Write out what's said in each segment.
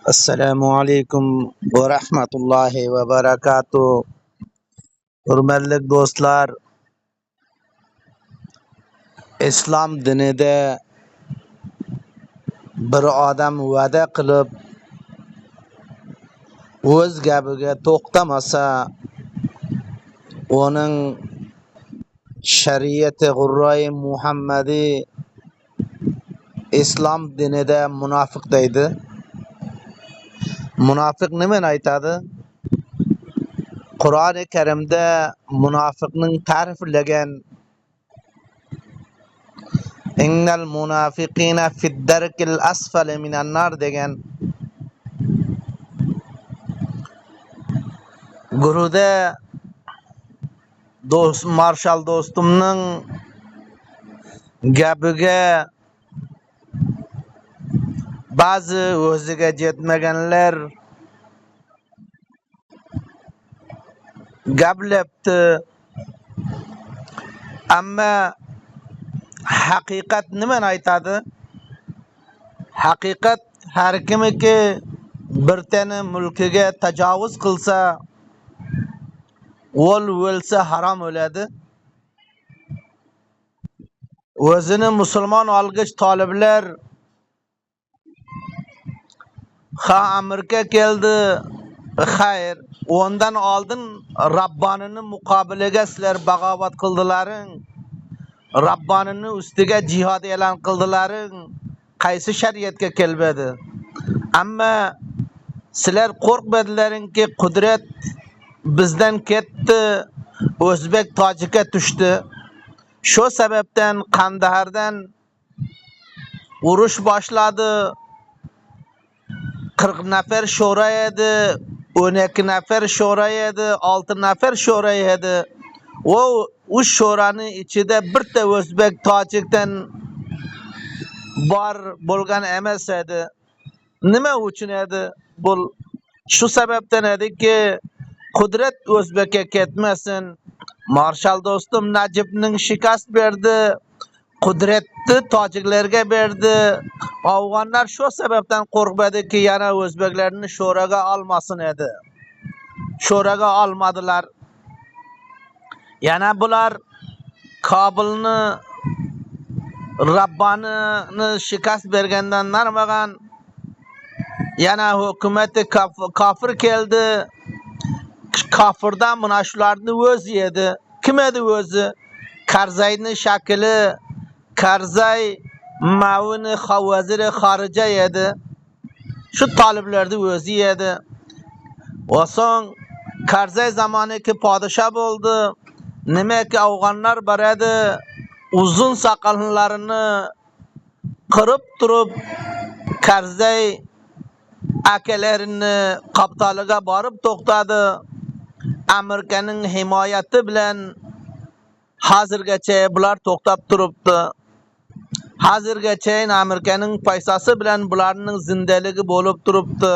Assalamu alaikum wa rahmatullahi wa barakatuh. Hurmatli do'stlar, islom dinida bir odam va'da qilib, o'z gapiga to'xtamasa, uning shariati g'urroi Muhammadiy islom dinida munofiq deydi. Munofiq nimani aytadi? Qur'oni Karimda munofiqning ta'riflagan innal munafiqina fid darkil asfali minan nar degan guruhda Marshal do'stimning gapiga ba'zi o'ziga yetmaganlar gaplabdi, ammo haqiqat nimani aytadi? Haqiqat har kimiki bir tani mulkiga tajovuz qilsa, o'lsa harom o'ladi. O'zini musulmon olg'ich toliblar Amerika keldi. Xayr, ondan oldin Rabbonining muqobiliga sizlar bag'ovat qildilaring. Rabbonining ustiga jihad e'lon qildilaring. Qaysi shariatga kelmadi? Ammo sizlar qo'rqmadilaringki, qudrat bizdan ketdi, o'zbek tojikka tushdi. Shu sababdan Qandahardan urush boshladi. 40 nafar sho'ro edi, 12 nafar sho'ro edi, 6 nafar sho'ro edi. O sho'roning ichida birta o'zbek tojikdan bor bo'lgan emas edi. Nima uchun edi? Bu shu sababdan ediki, qudrat o'zbekka ketmasin. Marshal do'stim Najibning shikast berdi, qudratni tojiklarga berdi. Afg'onlar shu sababdan qo'rqmadiki, yana o'zbeklarni sho'roga olmasin edi. Sho'roga olmadilar. Yana bular Kobulni Rabbonini shikast bergandan narmagan, yana hukumati kofir keldi. Kofirdan mana shularni o'zi edi. Kim edi o'zi? Karzayning shakli Karzay Mavini vaziri xorija edi. Shu taliblarni o'zi edi. So'ng Karzay zamoniki podsho bo'ldi. Nimaki afg'onlar boradi, uzun soqollarini qirib turib Karzay akalarini qoptoliga borib to'xtadi. Amerikaning himoyati bilan hozirgacha bular to'xtab turibdi. Hozirgacha Amerikaning paysasi bilan bularning zindaligi bo'lib turibdi.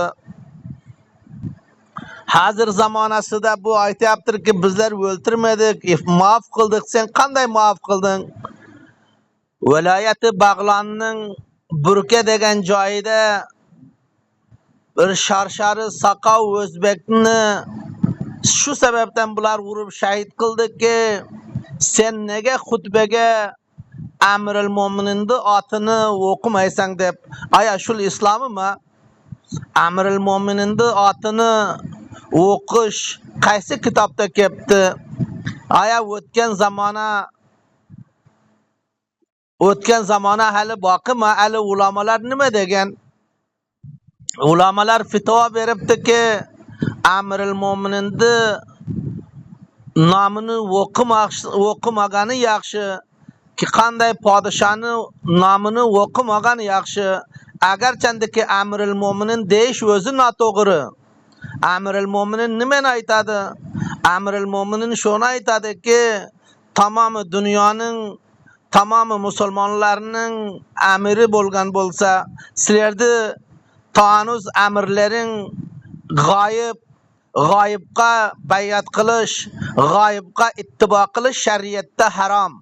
Hozir zamonasida bu aytayaptirki, bizlar o'ltirmadik, maaf qildik. Sen qanday maaf qilding? Viloyati Bag'lonning Burka degan joyida bir sharshari saqov o'zbekni shu sababdan bular urib shahid qildiki, sen nega xutbaga Amirul Mo'mininning otini o'qimaysan deb. Aya shul islomimi? Amirul Mo'mininning otini o'qish qaysi kitobda kelibdi? Aya o'tgan zamona hali boqimi? Hali ulamolar nima degan? Ulamolar fatvo beribdiki, Amirul Mo'mininning nomini o'qimagani yaxshi. Ki qanday podshoni nomini o'qimagan yaxshi. Agarchandiki Amirul Mo'minin deyish o'zi noto'g'ri. Amirul Mo'minin nimani aytadi? Amirul Mo'minin shuni aytadiki, tamomi dunyoning, tamomi musulmonlarning amiri bo'lgan bo'lsa, sizlarni tanuz amirlaring g'oyibga bay'at qilish, g'oyibga ittibo qilish shariatda harom.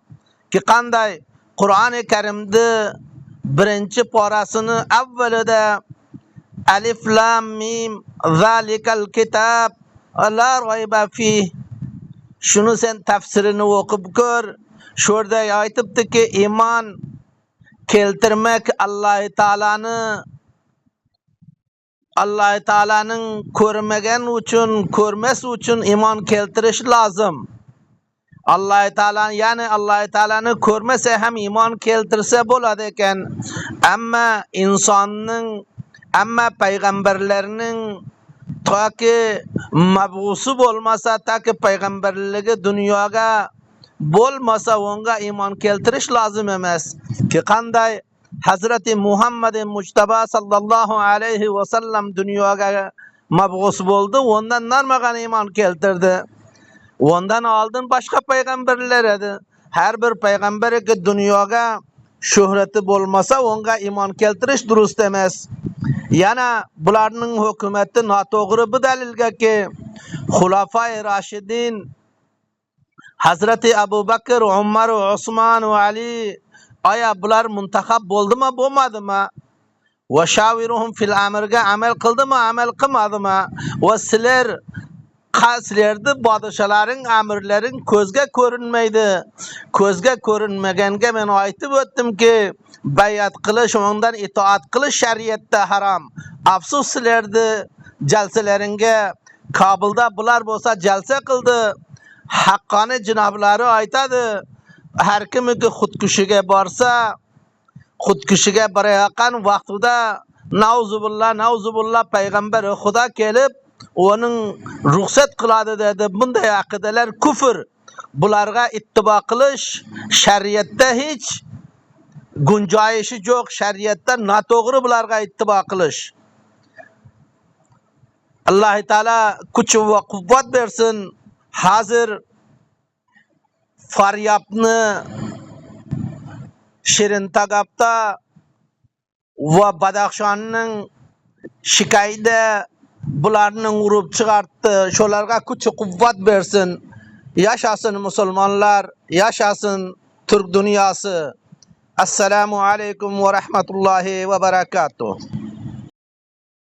Ki qanday Qur'oni Karimda birinchi porasini avvalida Alif lam mim zalikal kitab la rayba fih. Şunu sen tefsirini okup gör. Şurada aytıptı ki iman keltirmek Allah Teala'nın görmegen üçün, görmesi üçün iman keltiriş lazım. Allah Teala yani Allah Teala'nı görmese hem iman keltirse boladı eken. Amma peygamberlerinin ta ki mabğusu olmasa, ta ki peygamberliği dünyaya bolmasa onga iman keltiriş lazım emas. Ki kanday Hazreti Muhammed Mustafa sallallahu aleyhi ve sellem dünyaya mabğus oldu, ondan narmagan iman keltirdi. Ondan aldın başka peygamberler edi. Her bir peygamber ki dünyaya şöhreti bolmasa onga iman keltiriş durust emas. Yana bularning hükümeti natoğru bu dalilge ki Hulafai Raşidin Hazreti Ebu Bakır, Umar, Osman ve Ali aya bular muntakab boldu mu bolmadı mı? Ve şaviruhum fil amrga amel kıldı mı amel kılmadı mı? Ve siler kaslerdi padişaların amirlerin közge görünmeydi. Közge görünmegenge men aytıp ötdüm ki bayat kılış ondan itaat kılış şeriatta haram. Afsus silerdi jalseleringe Kabulda bular bolsa jalse kıldı. Haqqani cinablari aytadi. Her kimi ki xudkushiga borsa, xudkushiga borayotgan vaqtida nauzubillah payg'ambari Xudo kelib onun ruxsat qiladi dedi. Bunday aqidalar kufr. Bularga ittibo qilish shariatda hech gunjoyishi yo'q. Shariatda noto'g'ri bularga ittibo qilish. Alloh taolo kuch va quvvat bersin. Hazır faryapni Shirin Tagapta ve Badaxshonning Shikayda bularning urib chiqartdi. Sholarga kuch quvvat bersin. Yaşasın musulmonlar, yaşasın Türk dünyası. Assalamu alaykum ve rahmetullahi ve berekatuh.